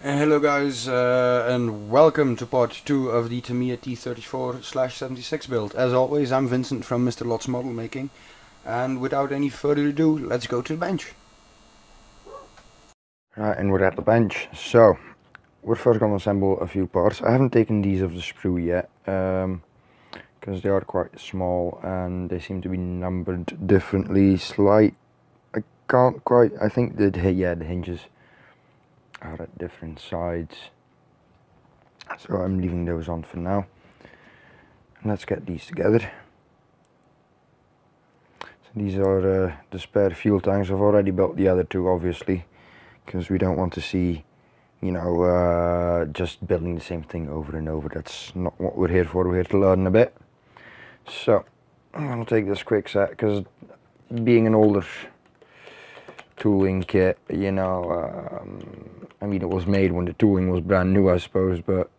Hello guys, and welcome to part 2 of the Tamiya T34/76 build. As always, I'm Vincent from Mr. Lott's Model Making, and without any further ado, let's go to the bench. Right, and we're at the bench. So, we're first going to assemble a few parts. I haven't taken these off the sprue yet, because they are quite small and they seem to be numbered differently. I can't quite, I think the hinges are at different sides, so I'm leaving those on for now. Let's get these together. So these are the spare fuel tanks. I've already built the other two, obviously, because we don't want to see, just building the same thing over and over. That's not what we're here for. We're here to learn a bit. So I'm going to take this quick set, because being an older tooling kit, I mean, it was made when the tooling was brand new, I suppose, but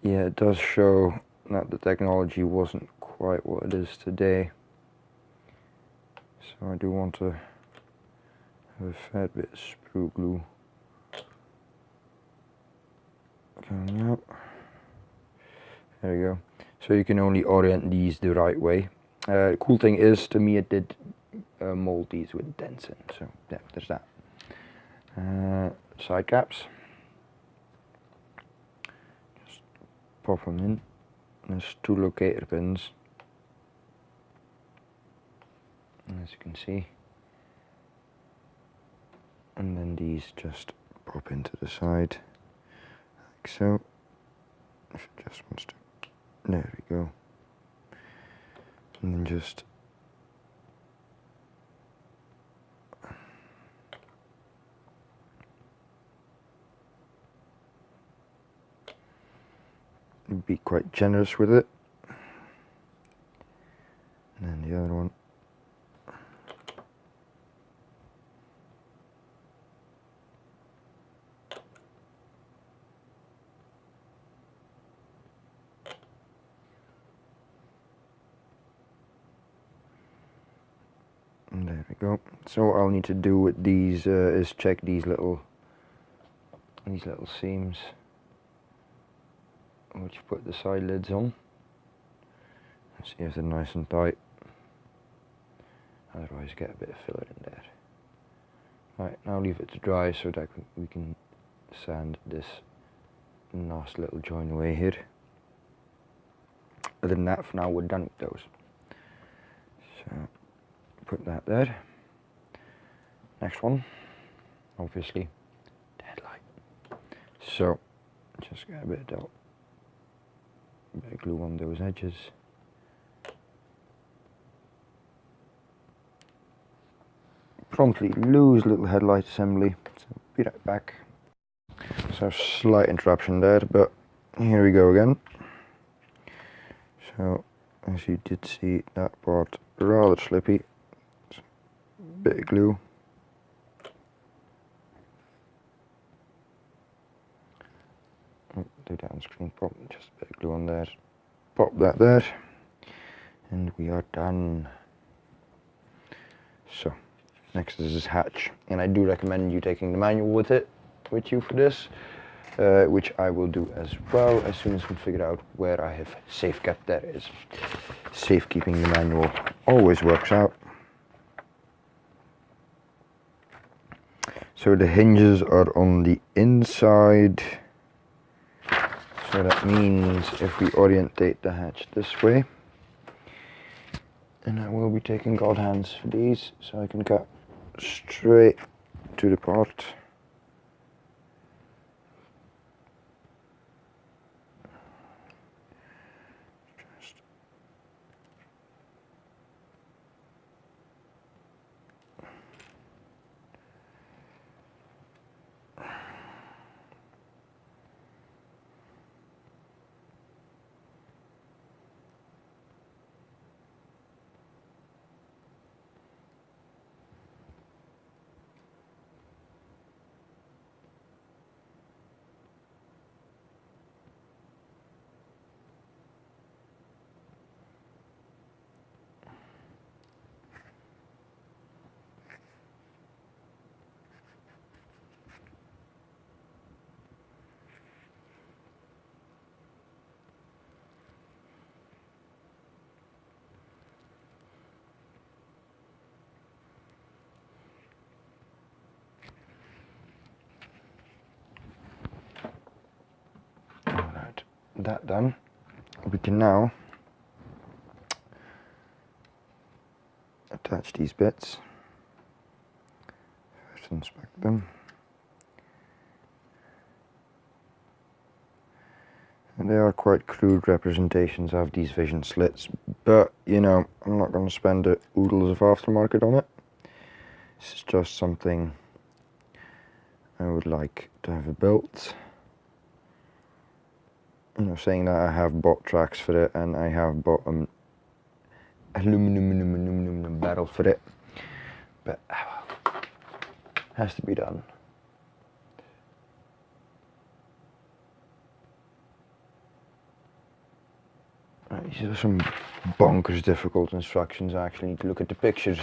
yeah, it does show that the technology wasn't quite what it is today. So I do want to have a fair bit of sprue glue coming out. There we go. So you can only orient these the right way. The cool thing is, to me, it did mold these with dents in, so yeah, there's that. Side caps. Just pop them in. There's two locator pins, as you can see, and then these just pop into the side like so. If it just wants to, there we go, and then just be quite generous with it. And then the other one. And there we go. So what I'll need to do with these is check these little seams, which put the side lids on, and see if they're nice and tight. Otherwise get a bit of filler in there. Right, now leave it to dry so that we can sand this nice little joint away here. Other than that, for now we're done with those. So put that there. Next one, obviously, the headlight. So just get a bit of glue on those edges. Promptly lose little headlight assembly, so be right back. So slight interruption there, but here we go again. So as you did see, that part rather slippy. So, bit of glue. Oh, do that on screen, pop just a bit of glue on there. Pop that there, and we are done. So next is this hatch, and I do recommend you taking the manual with you for this, which I will do as well as soon as we figure out where I have safe kept that is. Safekeeping the manual always works out. So the hinges are on the inside, so that means if we orientate the hatch this way, and I will be taking God hands for these, so I can cut straight to the part. that done, we can now attach these bits. First inspect them. And they are quite crude representations of these vision slits, but you know, I'm not going to spend the oodles of aftermarket on it. This is just something I would like to have built. You know, saying that, I have bought tracks for it, and I have bought aluminum barrel for it, but has to be done. These are some bonkers difficult instructions. I actually need to look at the pictures.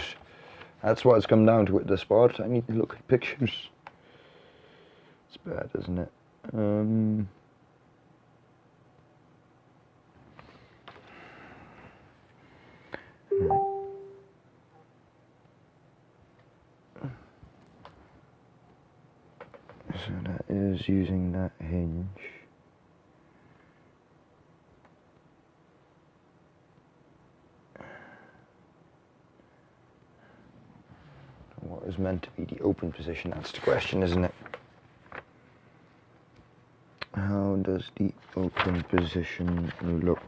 That's what it's come down to with this part. I need to look at pictures. It's bad, isn't it? So that is using that hinge. What is meant to be the open position? That's the question, isn't it? How does the open position look?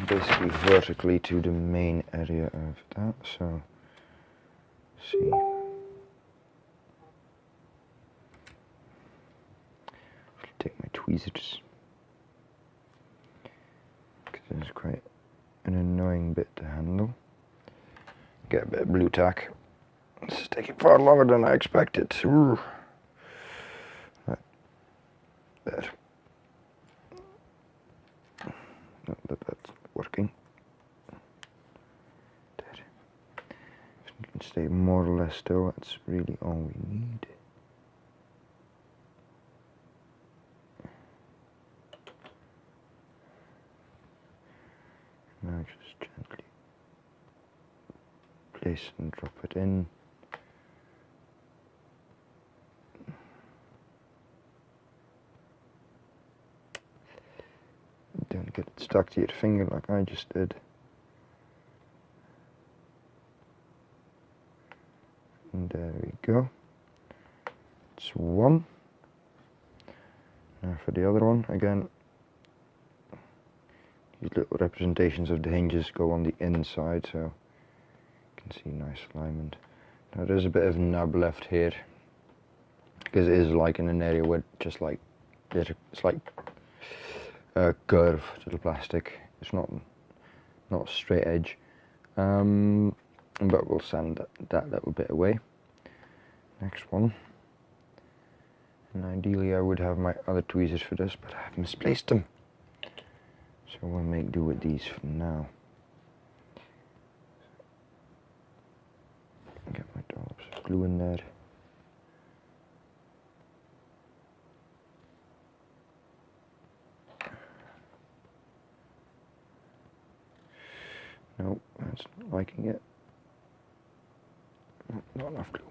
Basically vertically to the main area of that, so see. Take my tweezers, because it's quite an annoying bit to handle. Get a bit of blue tack. This is taking far longer than I expected. Ooh. Right. There. Not that that's working. There. If you can stay more or less still, that's really all we need. Now just gently place and drop it in. Don't get it stuck to your finger like I just did. And there we go. It's one. Now for the other one, again, these little representations of the hinges go on the inside, so you can see nice alignment. Now there's a bit of nub left here, because it is like in an area where just like it's like a curve to the plastic. It's not a straight edge, but we'll sand that little bit away. Next one, and ideally I would have my other tweezers for this, but I've misplaced them. So we'll make do with these for now. Get my dollops of glue in there. Nope, that's not liking it. Not enough glue.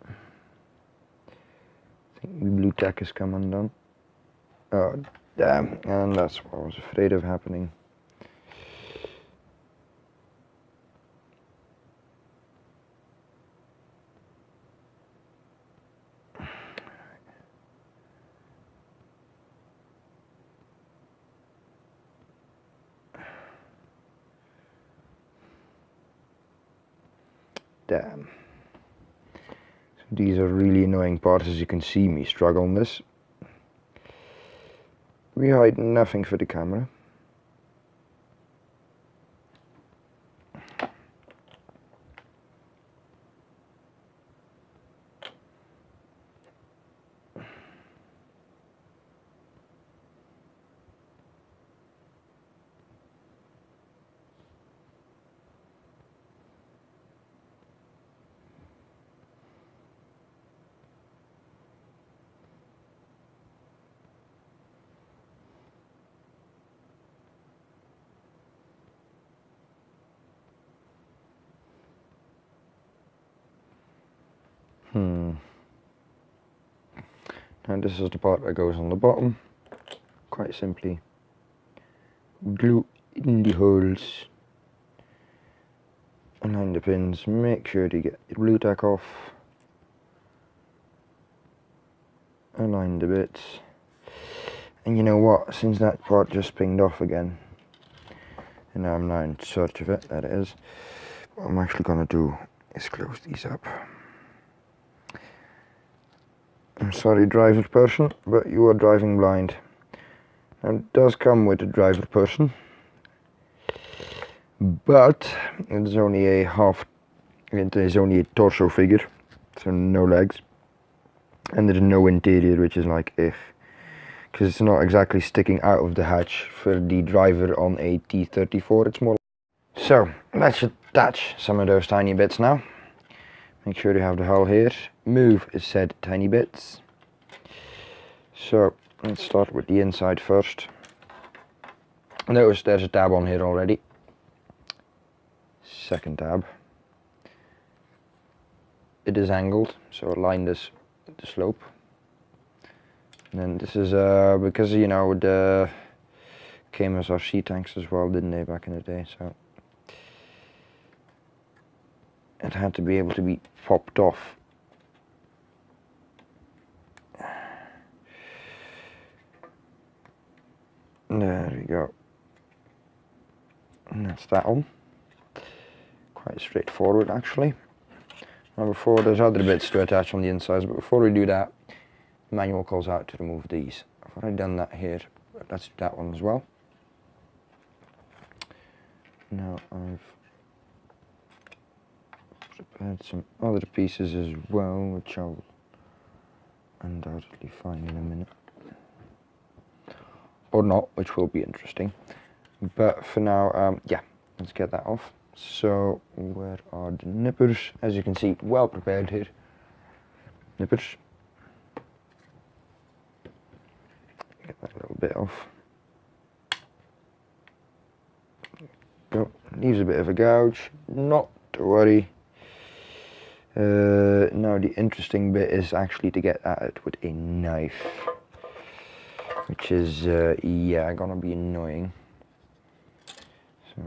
I think the blue tack has come undone. Oh, damn, and that's what I was afraid of happening. Damn. So these are really annoying parts, as you can see me struggle on this. We hide nothing for the camera. Now this is the part that goes on the bottom. Quite simply glue in the holes, align the pins, make sure to get your blue tack off, align the bits, and you know what, since that part just pinged off again and I'm now in search of it, that it is, what I'm actually going to do is close these up. I'm sorry driver person, but you are driving blind. Now it does come with a driver person, but it is only a torso figure, so no legs, and there's no interior, which is like because it's not exactly sticking out of the hatch for the driver on a T34, it's more. So let's attach some of those tiny bits now. Make sure you have the hull here, move said tiny bits. So let's start with the inside first. Notice there's a tab on here already. Second tab. It is angled, so align this with the slope. And then this is because you know the came as RC tanks as well, didn't they, back in the day? So it had to be able to be popped off. There we go. And that's that one. Quite straightforward actually. Now before, there's other bits to attach on the insides, but before we do that, the manual calls out to remove these. I've already done that here, but let's do that one as well. Now I've prepared some other pieces as well, which I'll undoubtedly find in a minute. Or not, which will be interesting. But for now, yeah, let's get that off. So, where are the nippers? As you can see, well prepared here. Nippers. Get that little bit off. Go. Leaves a bit of a gouge, not to worry. Now the interesting bit is actually to get at it with a knife, which is, yeah, gonna be annoying. So,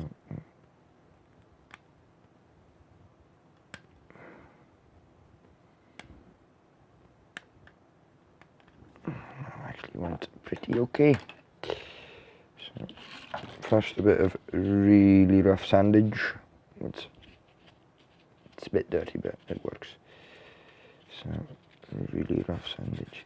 actually went pretty okay. So, first a bit of really rough sandage. It's a bit dirty, but it works. So, really rough sandage.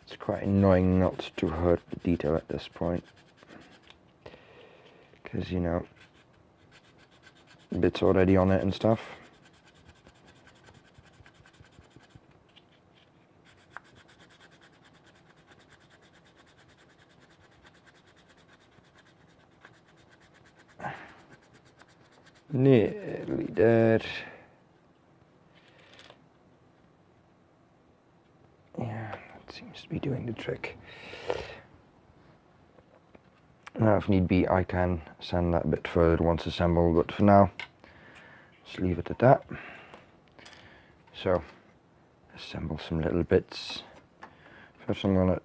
It's quite annoying not to hurt the detail at this point, because you know, bits already on it and stuff. Nearly there. Yeah, that seems to be doing the trick. Now if need be, I can sand that a bit further once assembled, but for now, let's leave it at that. So, assemble some little bits. First I'm going to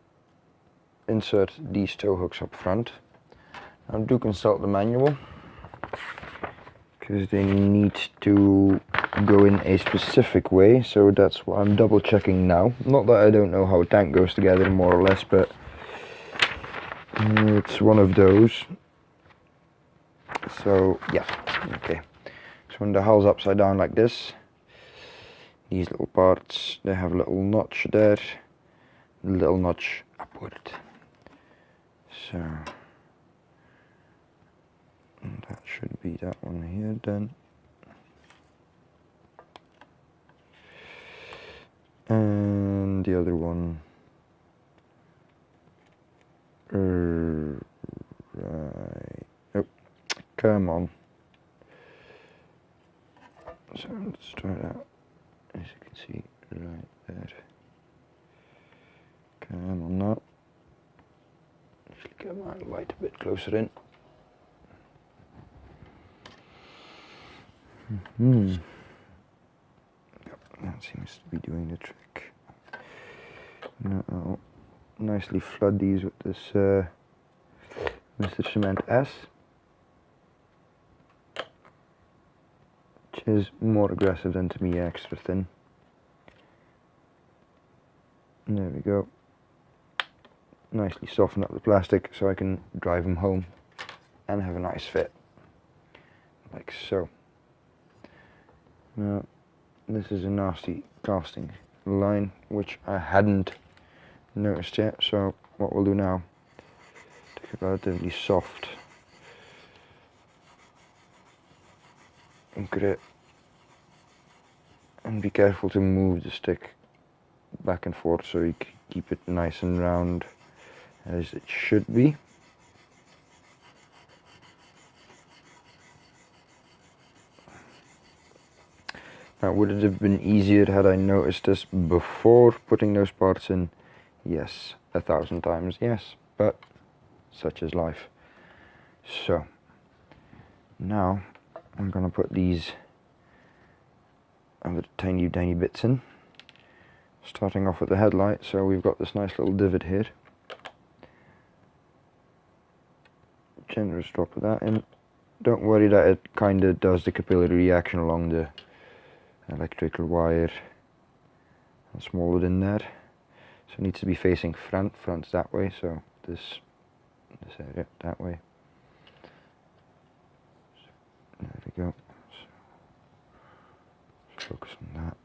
insert these tow hooks up front. Now do consult the manual, because they need to go in a specific way, so that's what I'm double checking now. Not that I don't know how a tank goes together more or less, but it's one of those. So yeah, okay. So when the hull's upside down like this, these little parts, they have a little notch there, a little notch upward. So and that should be that one here then. And the other one. Right. Oh, come on. So let's start out, as you can see, right there. Come on now. get my light a bit closer in. Yep, that seems to be doing the trick. Now I'll nicely flood these with this Mr. Cement S, which is more aggressive than Tamiya Extra Thin. And there we go. Nicely soften up the plastic so I can drive them home and have a nice fit, like so. Now this is a nasty casting line which I hadn't noticed yet, so what we'll do now, take a relatively soft grit and be careful to move the stick back and forth so you keep it nice and round as it should be. Now, would it have been easier had I noticed this before putting those parts in? Yes, 1,000 times yes, but such is life. So now I'm gonna put these other tiny bits in, starting off with the headlight. So we've got this nice little divot here. Generous drop of that in. Don't worry that it kind of does the capillary reaction along the electrical wire and small it in there. So it needs to be facing front's that way, so this area that way. So there we go. So focus on that.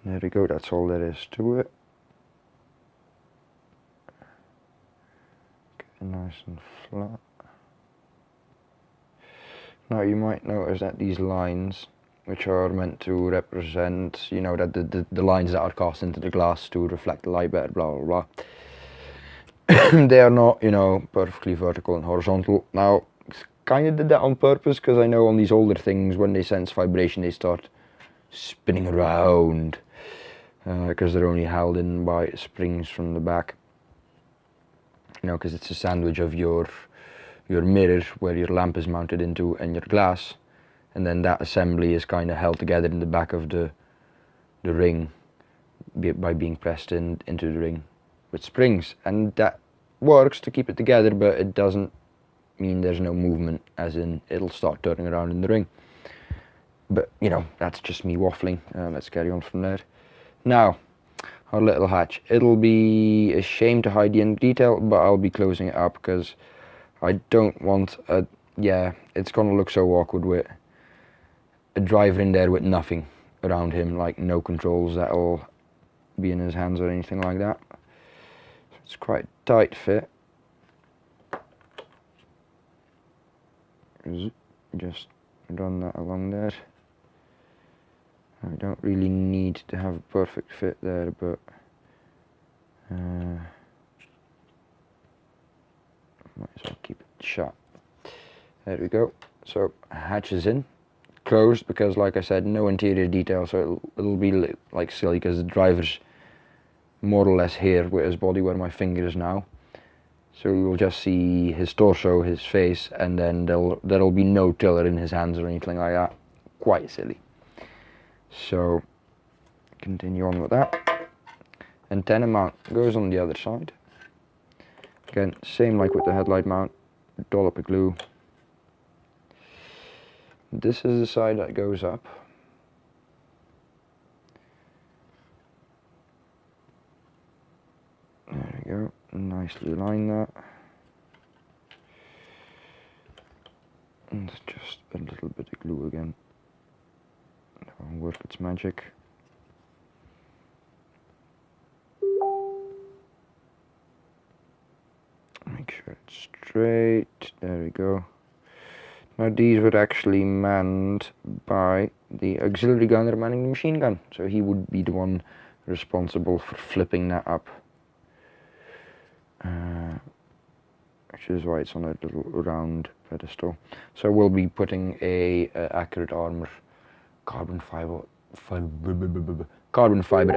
There we go, that's all there is to it. Get it nice and flat. Now you might notice that these lines, which are meant to represent, you know, that the lines that are cast into the glass to reflect the light better, blah blah blah. They are not, you know, perfectly vertical and horizontal. Now, kind of did that on purpose because I know on these older things, when they sense vibration, they start spinning around because they're only held in by springs from the back. You know, because it's a sandwich of your mirror where your lamp is mounted into and your glass, and then that assembly is kind of held together in the back of the ring by being pressed into the ring with springs, and that works to keep it together, but it doesn't mean there's no movement, as in it'll start turning around in the ring. But you know, that's just me waffling. Let's carry on from there. Now our little hatch, it'll be a shame to hide the end detail, but I'll be closing it up because I don't want a, yeah, it's gonna look so awkward with a driver in there with nothing around him, like no controls that'll be in his hands or anything like that. So it's quite a tight fit. Just run that along there. I don't really need to have a perfect fit there, but might as well keep it shut. There we go. So hatch is in, closed, because like I said, no interior detail, so it'll be like silly because the driver's more or less here with his body where my finger is now. So you'll just see his torso, his face, and then there'll be no tiller in his hands or anything like that. Quite silly. So continue on with that. Antenna mount goes on the other side. Again, same like with the headlight mount, dollop of glue. This is the side that goes up. There we go, nicely line that. And just a little bit of glue again. That'll work its magic. Make sure it's straight. There we go. Now these were actually manned by the auxiliary gunner manning the machine gun, so he would be the one responsible for flipping that up, which is why it's on a little round pedestal. So we'll be putting a accurate armor carbon fiber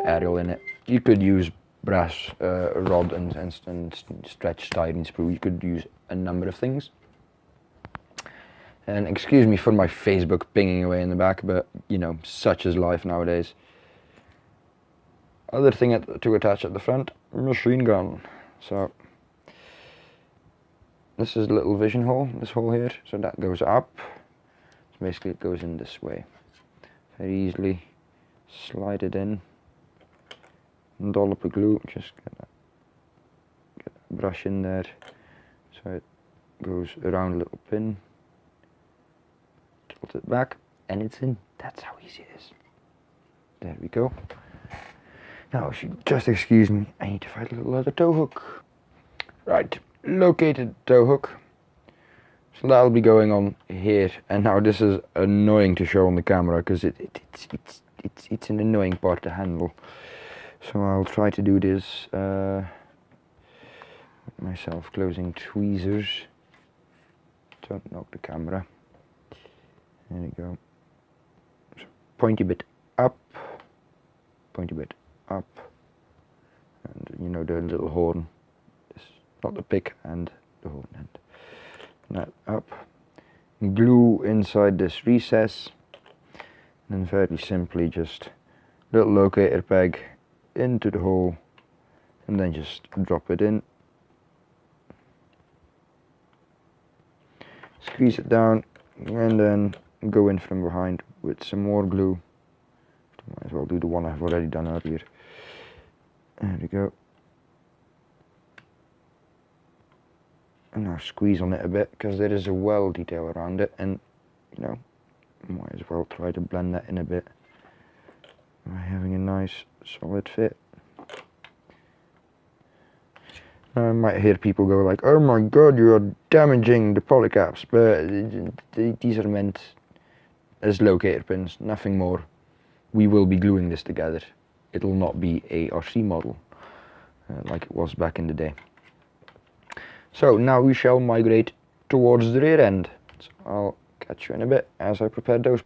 aerial in it. You could use brass rod and stretch styrene sprue. You could use a number of things. And excuse me for my Facebook pinging away in the back, but you know, such is life nowadays. Other thing to attach at the front, machine gun. So this is a little vision hole, this hole here, so that goes up. So basically it goes in this way. Very easily slide it in, and dollop of glue, just get that brush in there, so it goes around a little pin. Tilt it back and it's in. That's how easy it is. There we go. Now if you just excuse me, I need to find a little other tow hook. Right, located tow hook. So that'll be going on here. And now this is annoying to show on the camera because it's an annoying part to handle. So I'll try to do this with myself closing tweezers. Don't knock the camera. There we go. So pointy bit up, pointy bit up, and you know the little horn, not the pick, and the horn end. That up. Glue inside this recess, and then very simply just little locator peg into the hole, and then just drop it in. Squeeze it down, and then go in from behind with some more glue. Might as well do the one I've already done earlier. There we go. And now squeeze on it a bit because there is a well detail around it, and you know, might as well try to blend that in a bit by having a nice solid fit. I might hear people go like, "Oh my god, you are damaging the polycaps," but these are meant as locator pins, nothing more. We will be gluing this together. It'll not be a RC model like it was back in the day. So now we shall migrate towards the rear end. So I'll catch you in a bit as I prepare those.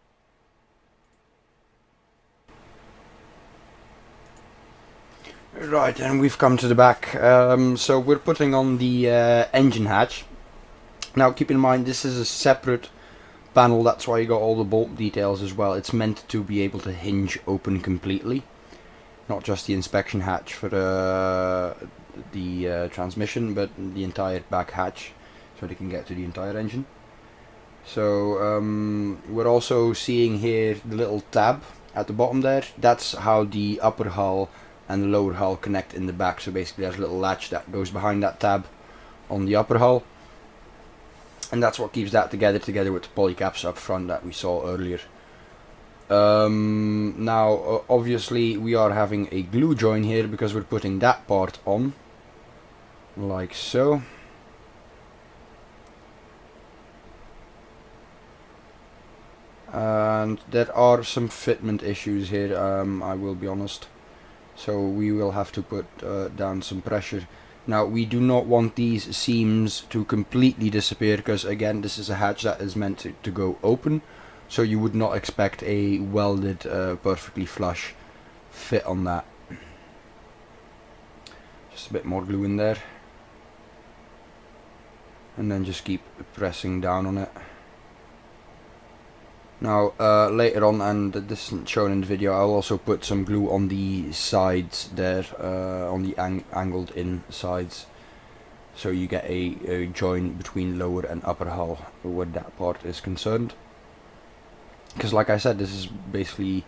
Right, and we've come to the back. So we're putting on the engine hatch. Now keep in mind this is a separate panel, that's why you got all the bolt details as well. It's meant to be able to hinge open completely, not just the inspection hatch for the transmission, but the entire back hatch, so they can get to the entire engine. So we're also seeing here the little tab at the bottom there. That's how the upper hull and the lower hull connect in the back. So basically there's a little latch that goes behind that tab on the upper hull, and that's what keeps that together with the polycaps up front that we saw earlier. Now obviously we are having a glue join here because we're putting that part on like so. And there are some fitment issues here, I will be honest, so we will have to put down some pressure. Now we do not want these seams to completely disappear because again this is a hatch that is meant to go open, so you would not expect a welded perfectly flush fit on that. Just a bit more glue in there, and then just keep pressing down on it. Now later on, and this isn't shown in the video, I'll also put some glue on the sides there, on the angled in sides, so you get a join between lower and upper hull where that part is concerned. Because like I said, this is basically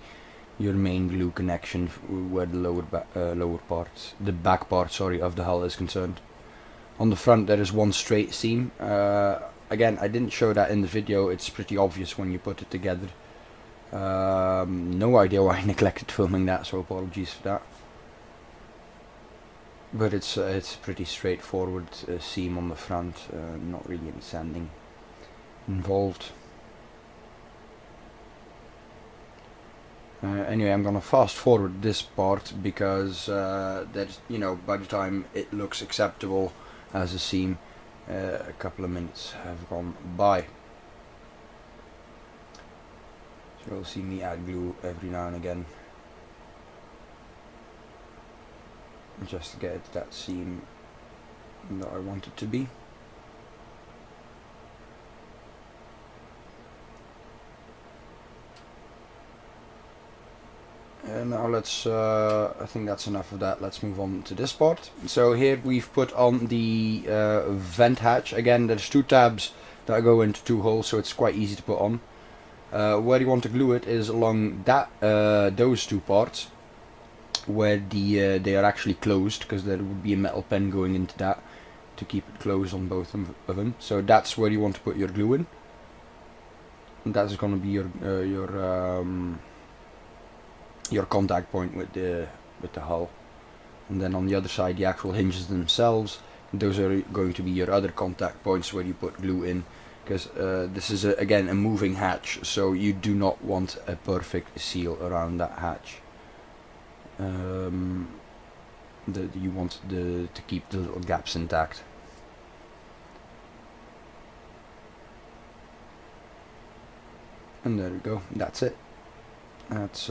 your main glue connection where the lower part, the back part, sorry, of the hull is concerned. On the front there is one straight seam. Again, I didn't show that in the video, it's pretty obvious when you put it together. No idea why I neglected filming that, so apologies for that. But it's pretty straightforward seam on the front, not really any sanding involved. Anyway, I'm gonna fast forward this part because there's, you know, by the time it looks acceptable as a seam, a couple of minutes have gone by. So you'll see me add glue every now and again. just to get it that seam that I want it to be. And now let's, I think that's enough of that, let's move on to this part. So here we've put on the vent hatch. Again, there's two tabs that go into two holes, so it's quite easy to put on. Where you want to glue it is along that those two parts, where they are actually closed, because there would be a metal pen going into that to keep it closed on both of them. So that's where you want to put your glue in. And that's going to be your contact point with the hull. And then on the other side, the actual hinges themselves, those are going to be your other contact points where you put glue in, because this is again a moving hatch, so you do not want a perfect seal around that hatch. You want to keep the little gaps intact. And there we go, that's it. That's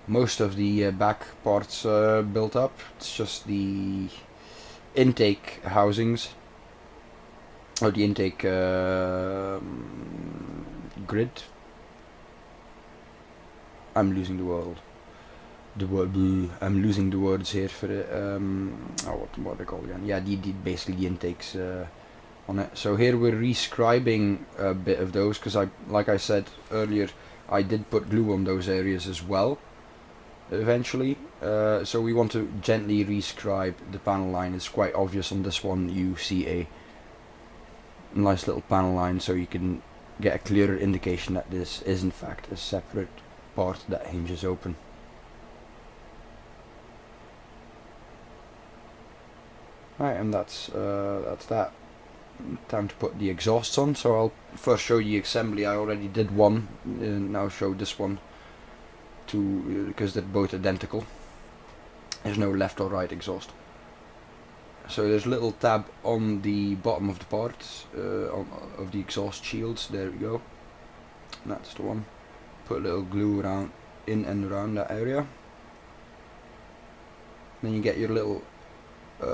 most of the back parts built up. It's just the intake housings, or the intake grid. I'm losing the word. I'm losing the words here for it. What they call again? Yeah, basically the intakes on it. So here we're rescribing a bit of those, because like I said earlier, I did put glue on those areas as well eventually. So we want to gently rescribe the panel line. It's quite obvious on this one, you see a nice little panel line, so you can get a clearer indication that this is in fact a separate part that hinges open. Right, and that's that. Time to put the exhausts on. So I'll first show you the assembly. I already did one, now show this one too, because they're both identical. There's no left or right exhaust. So there's a little tab on the bottom of the part of the exhaust shields. There we go. And that's the one. Put a little glue around in and around that area. Then you get your little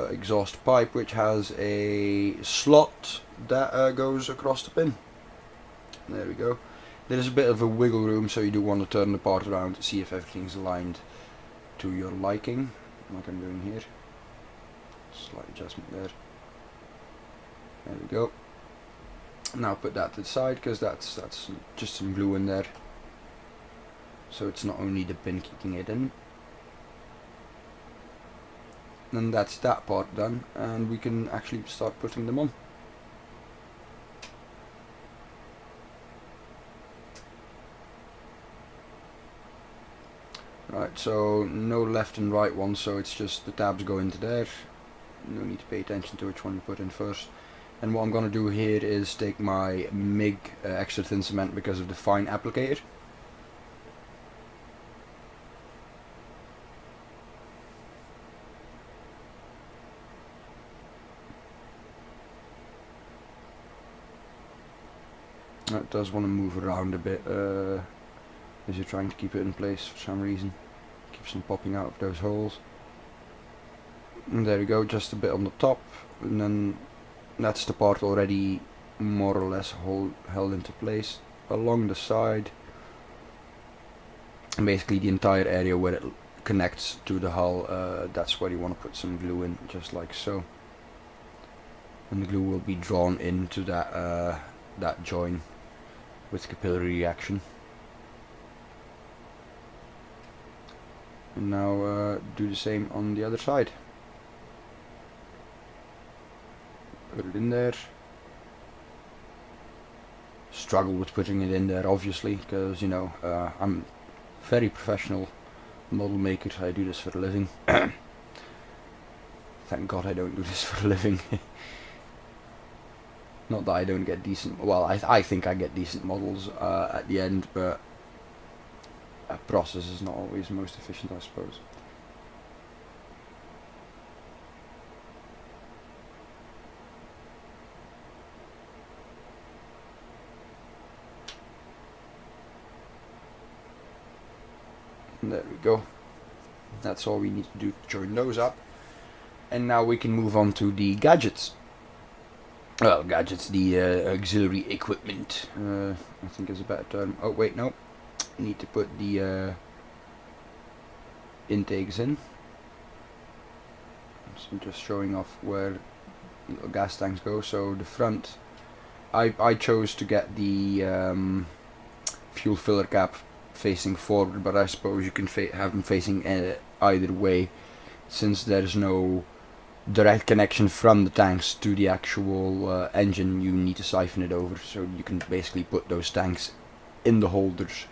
exhaust pipe, which has a slot that goes across the pin. There we go. There's a bit of a wiggle room, so you do want to turn the part around to see if everything's aligned to your liking, like I'm doing here. Slight adjustment there. There we go. Now put that to the side, because that's just some glue in there, so it's not only the pin kicking it in. And that's that part done, and we can actually start putting them on. Right, so no left and right one, so it's just the tabs go into there. No need to pay attention to which one you put in first. And what I'm going to do here is take my MIG extra thin cement because of the fine applicator. It does want to move around a bit as you're trying to keep it in place for some reason. Keeps on popping out of those holes. And there we go, just a bit on the top, and then that's the part already more or less held into place. Along the side, and basically the entire area where it connects to the hull, that's where you want to put some glue in, just like so. And the glue will be drawn into that join with capillary reaction. And now do the same on the other side. Put it in there. Struggle with putting it in there, obviously, because, you know, I'm very professional model maker. I do this for a living. Thank God I don't do this for a living. Not that I don't get decent, well, I think I get decent models at the end, but a process is not always most efficient, I suppose. And there we go. That's all we need to do to join those up. And now we can move on to the gadgets. Well, gadgets, the auxiliary equipment, I think is a better term. Oh wait, no, need to put the intakes in. So I'm just showing off where little gas tanks go. So the front, I chose to get the fuel filler cap facing forward, but I suppose you can have them facing either way, since there's no direct connection from the tanks to the actual engine. You need to siphon it over, so you can basically put those tanks in the holders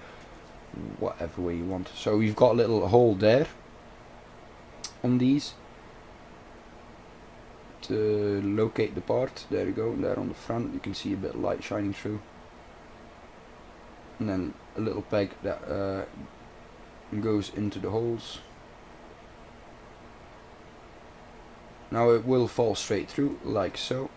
whatever way you want. So we've got a little hole there on these to locate the part. There you go, there on the front you can see a bit of light shining through, and then a little peg that goes into the holes. Now it will fall straight through like so.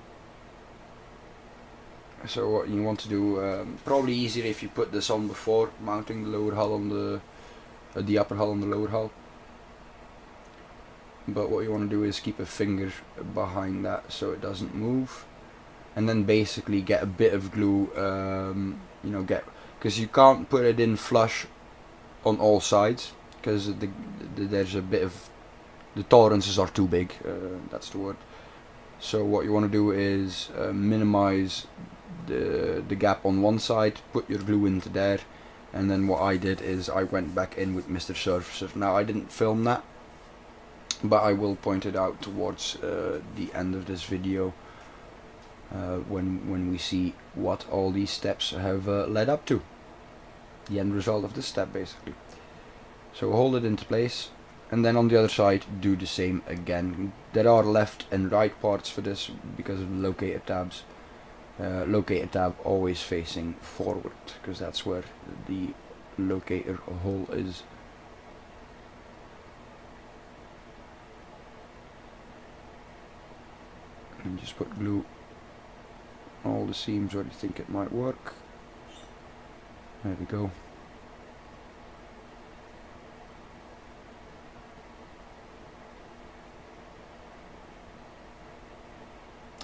So what you want to do, probably easier if you put this on before mounting the lower hull on the upper hull on the lower hull. But what you want to do is keep a finger behind that so it doesn't move, and then basically get a bit of glue. You know, because you can't put it in flush on all sides, because there's a bit of, the tolerances are too big, that's the word. So what you want to do is minimize the gap on one side, put your glue into there, and then what I did is I went back in with Mr. Surfacer. Now I didn't film that, but I will point it out towards the end of this video, when we see what all these steps have led up to. The end result of this step basically. So hold it into place, and then on the other side do the same again. There are left and right parts for this because of the locator tabs. Locator tab always facing forward, because that's where the locator hole is. And just put glue on all the seams where you think it might work. There we go.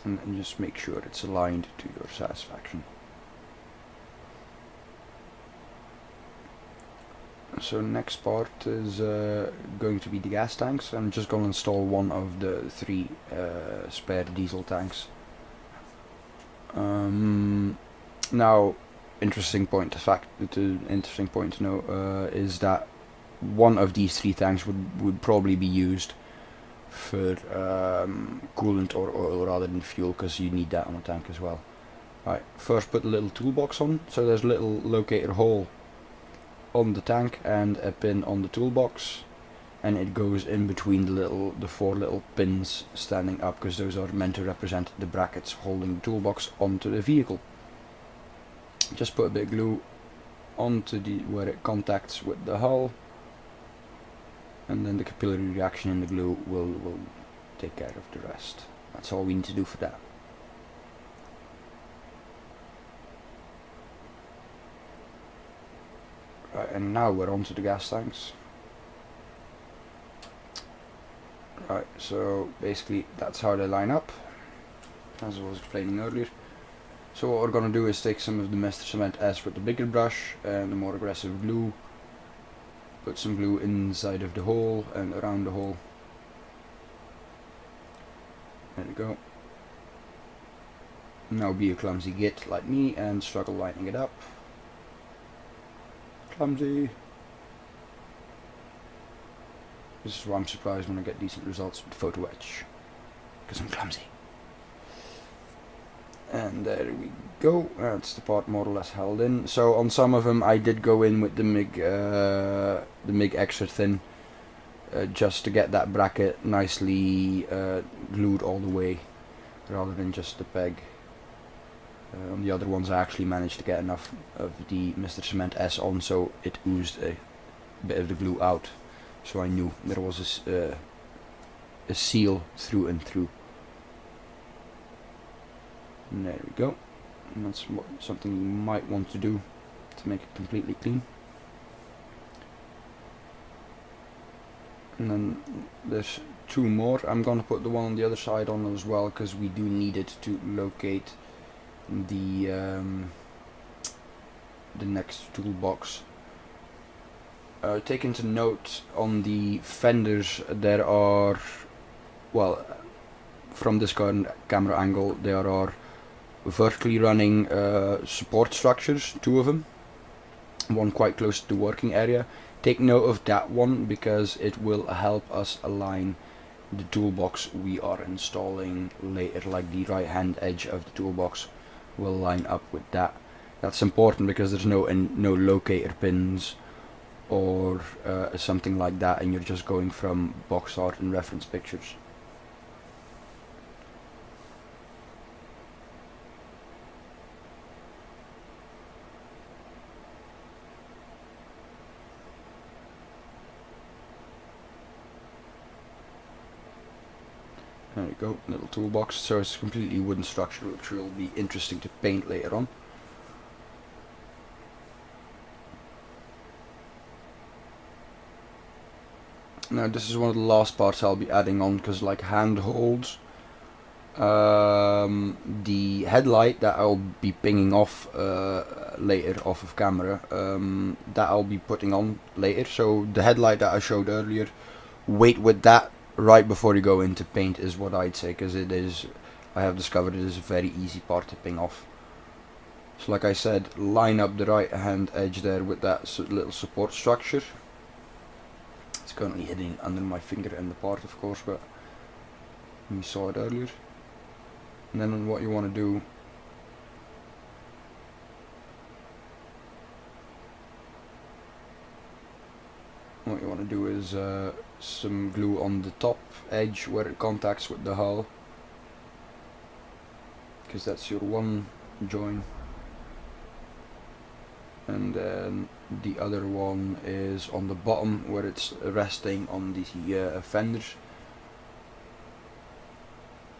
And just make sure it's aligned to your satisfaction. So next part is going to be the gas tanks. I'm just going to install one of the 3 spare diesel tanks. Now, interesting point to know is that one of these 3 tanks would probably be used for coolant or oil rather than fuel, because you need that on a tank as well. Right, first put a little toolbox on. So there's a little locator hole on the tank and a pin on the toolbox, and it goes in between the 4 little pins standing up, because those are meant to represent the brackets holding the toolbox onto the vehicle. Just put a bit of glue onto where it contacts with the hull, and then the capillary reaction in the glue will take care of the rest. That's all we need to do for that. Right, and now we're on to the gas tanks. Right, so basically that's how they line up, as I was explaining earlier. So what we're going to do is take some of the Mr. Cement S with the bigger brush and the more aggressive glue. Put some glue inside of the hole and around the hole. There we go. Now be a clumsy git like me and struggle lining it up. Clumsy. This is why I'm surprised when I get decent results with photo etch, because I'm clumsy. And there we go. That's the part more or less held in. So on some of them I did go in with the MIG extra thin, just to get that bracket nicely glued all the way, rather than just the peg. On the other ones I actually managed to get enough of the Mr. Cement S on so it oozed a bit of the glue out, so I knew there was a seal through and through. And there we go. And that's something you might want to do to make it completely clean. And then there's 2 more. I'm gonna put the one on the other side on as well, because we do need it to locate the next toolbox. Take into note on the fenders there are, well, from this camera angle there are vertically running support structures, 2 of them, one quite close to the working area. Take note of that one because it will help us align the toolbox we are installing later, like the right hand edge of the toolbox will line up with that. That's important because there's no locator pins or something like that, and you're just going from box art and reference pictures. There we go, little toolbox. So it's a completely wooden structure, which will be interesting to paint later on. Now this is one of the last parts I'll be adding on, because like handholds, the headlight that I'll be pinging off later off of camera, that I'll be putting on later. So the headlight that I showed earlier, wait with that right before you go into paint is what I'd say, because it is, I have discovered it is a very easy part to ping off. So like I said, line up the right hand edge there with that little support structure. It's currently hidden under my finger in the part, of course, but we saw it earlier. And then what you want to do, is some glue on the top edge where it contacts with the hull, because that's your one join. And then the other one is on the bottom where it's resting on the fenders,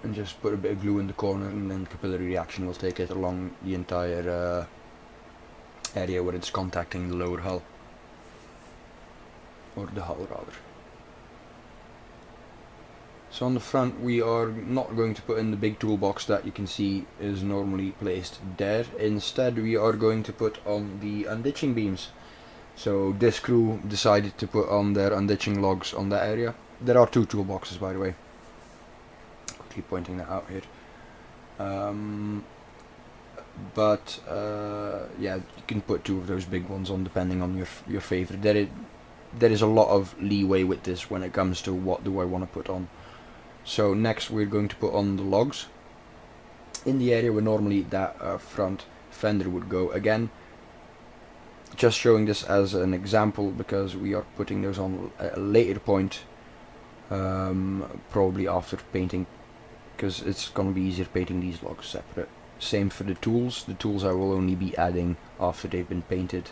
and just put a bit of glue in the corner, and then capillary reaction will take it along the entire area where it's contacting the lower hull, or the hull rather. So on the front we are not going to put in the big toolbox that you can see is normally placed there. Instead we are going to put on the unditching beams. So this crew decided to put on their unditching logs on that area. There are 2 toolboxes, by the way. Quickly pointing that out here. Yeah, you can put 2 of those big ones on depending on your favorite. There is a lot of leeway with this when it comes to what do I want to put on. So next we're going to put on the logs in the area where normally that front fender would go. Again, just showing this as an example because we are putting those on at a later point, probably after painting, because it's going to be easier painting these logs separate. Same for the tools. The tools I will only be adding after they've been painted.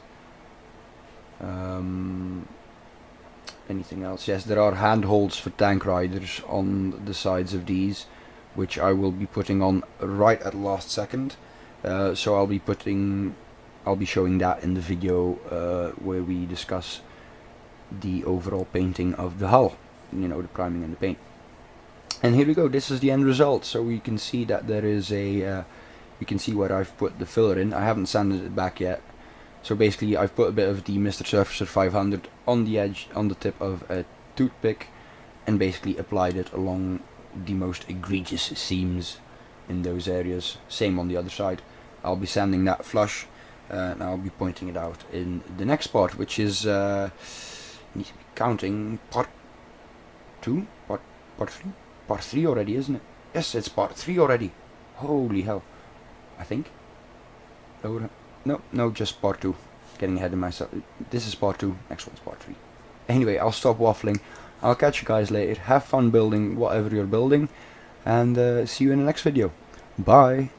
Anything else? Yes, there are handholds for tank riders on the sides of these, which I will be putting on right at the last second. So I'll be showing that in the video where we discuss the overall painting of the hull, you know, the priming and the paint. And here we go. This is the end result. So we can see that there is a you can see where I've put the filler in. I haven't sanded it back yet. So basically I've put a bit of the Mr. Surfacer 500 on the edge, on the tip of a toothpick, and basically applied it along the most egregious seams in those areas. Same on the other side. I'll be sanding that flush, and I'll be pointing it out in the next part, which is need to be counting part 2, part 3, part 3 already, isn't it? Yes, it's part 3 already. Holy hell! I think. No, just part 2. Getting ahead of myself. This is part 2, next one's part 3. Anyway, I'll stop waffling. I'll catch you guys later. Have fun building whatever you're building, and see you in the next video. Bye!